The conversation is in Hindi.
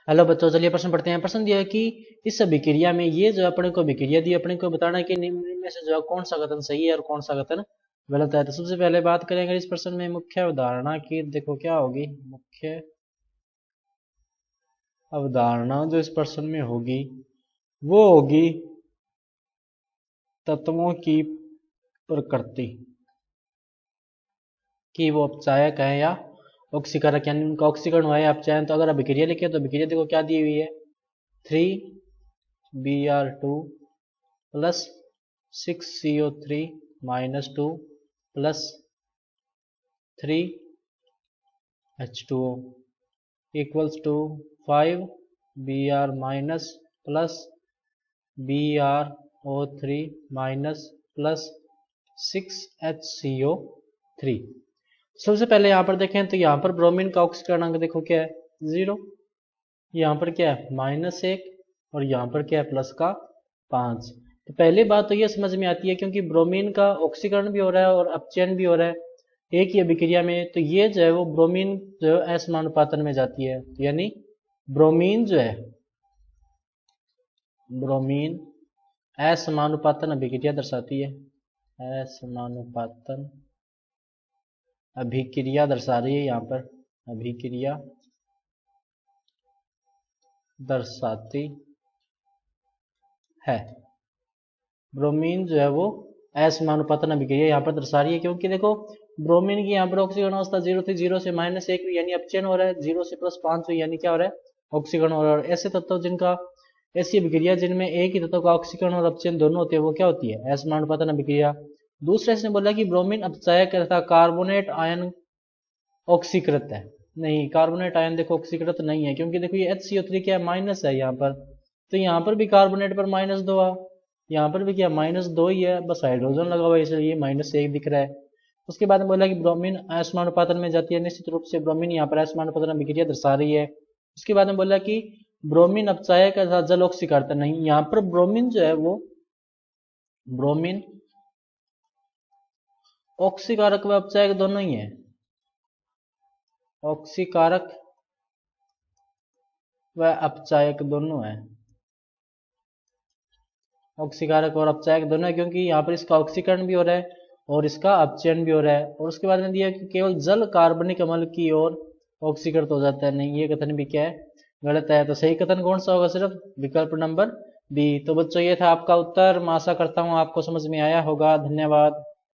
हेलो बच्चों, चलिए प्रश्न पढ़ते हैं। प्रश्न दिया है कि इस अभिक्रिया में ये जो अपने को अभिक्रिया दी, अपने को बताना है कि निम्न में से जो है कौन सा कथन सही है और कौन सा कथन गलत है। तो सबसे पहले बात करेंगे इस प्रश्न में मुख्य अवधारणा की। देखो क्या होगी मुख्य अवधारणा जो इस प्रश्न में होगी वो होगी तत्वों की प्रकृति, कि वो अपचायक है या ऑक्सीकारक, यानी उनका ऑक्सीकरण हुआ है अपचायन। तो अगर अभिक्रिया लिखे तो अभिक्रिया देखो क्या दी हुई है, 3Br2 plus 6CO3 minus 2 plus 3H2O equals to 5Br minus plus BrO3 minus plus 6HCO3। सबसे पहले यहाँ पर देखें तो यहाँ पर ब्रोमीन का ऑक्सीकरणांक देखो क्या है, 0। यहाँ पर क्या है -1 और यहाँ पर क्या है प्लस का 5। तो पहली बात तो ये समझ में आती है क्योंकि ब्रोमीन का ऑक्सीकरण भी हो रहा है और अपचयन भी हो रहा है एक ही अभिक्रिया में, तो ये जो है वो ब्रोमीन जो है असमानुपातन में जाती है। तो यानी ब्रोमीन जो है, ब्रोमीन असमानुपातन अभिक्रिया दर्शाती है, असमानुपातन अभिक्रिया दर्शा रही है। यहाँ पर अभिक्रिया दर्शाती है, ब्रोमीन जो है वो असमानुपातन अभिक्रिया यहाँ पर दर्शा रही है। क्योंकि देखो ब्रोमीन की यहाँ पर ऑक्सीकरण अवस्था 0 थी, 0 से -1 हुई यानी अपचयन हो रहा है, 0 से +5 हुई यानी क्या हो रहा है ऑक्सीकरण हो रहा है। ऐसे तत्व जिनका, ऐसी अभिक्रिया जिनमें एक ही तत्व का ऑक्सीकरण और अपचयन दोनों होते हैं वो क्या होती है असमानुपातन अभिक्रिया। दूसरे इसने बोला कि ब्रोमीन अपचायक तथा कार्बोनेट आयन ऑक्सीकृत है। नहीं, कार्बोनेट आयन देखो ऑक्सीकृत नहीं है क्योंकि देखो ये HCO3 क्या है माइनस है यहाँ पर, तो यहाँ पर भी कार्बोनेट पर -2 है, यहाँ पर भी क्या -2 ही है, बस हाइड्रोजन लगा हुआ है इसलिए -1 दिख रहा है। उसके बाद में बोला कि ब्रोमीन असमानुपातन में जाती है, निश्चित रूप से ब्रोमीन यहाँ पर असमानुपातन अभिक्रिया दर्शा रही है। उसके बाद में बोला कि ब्रोमीन अपचायक के साथ जल ऑक्सीकारक नहीं, यहाँ पर ब्रोमीन जो है वो ब्रोमीन ऑक्सीकारक व अपचायक दोनों ही है, ऑक्सीकारक व अपचायक दोनों है, ऑक्सीकारक और अपचायक दोनों है क्योंकि यहाँ पर इसका ऑक्सीकरण भी हो रहा है और इसका अपचयन भी हो रहा है। और उसके बाद में दिया कि केवल जल कार्बनिक अम्ल की ओर ऑक्सीकृत हो जाता है। नहीं, ये कथन भी क्या है गलत है। तो सही कथन कौन सा होगा, सिर्फ विकल्प नंबर बी। तो बच्चों ये था आपका उत्तर। मैं आशा करता हूँ आपको समझ में आया होगा। धन्यवाद।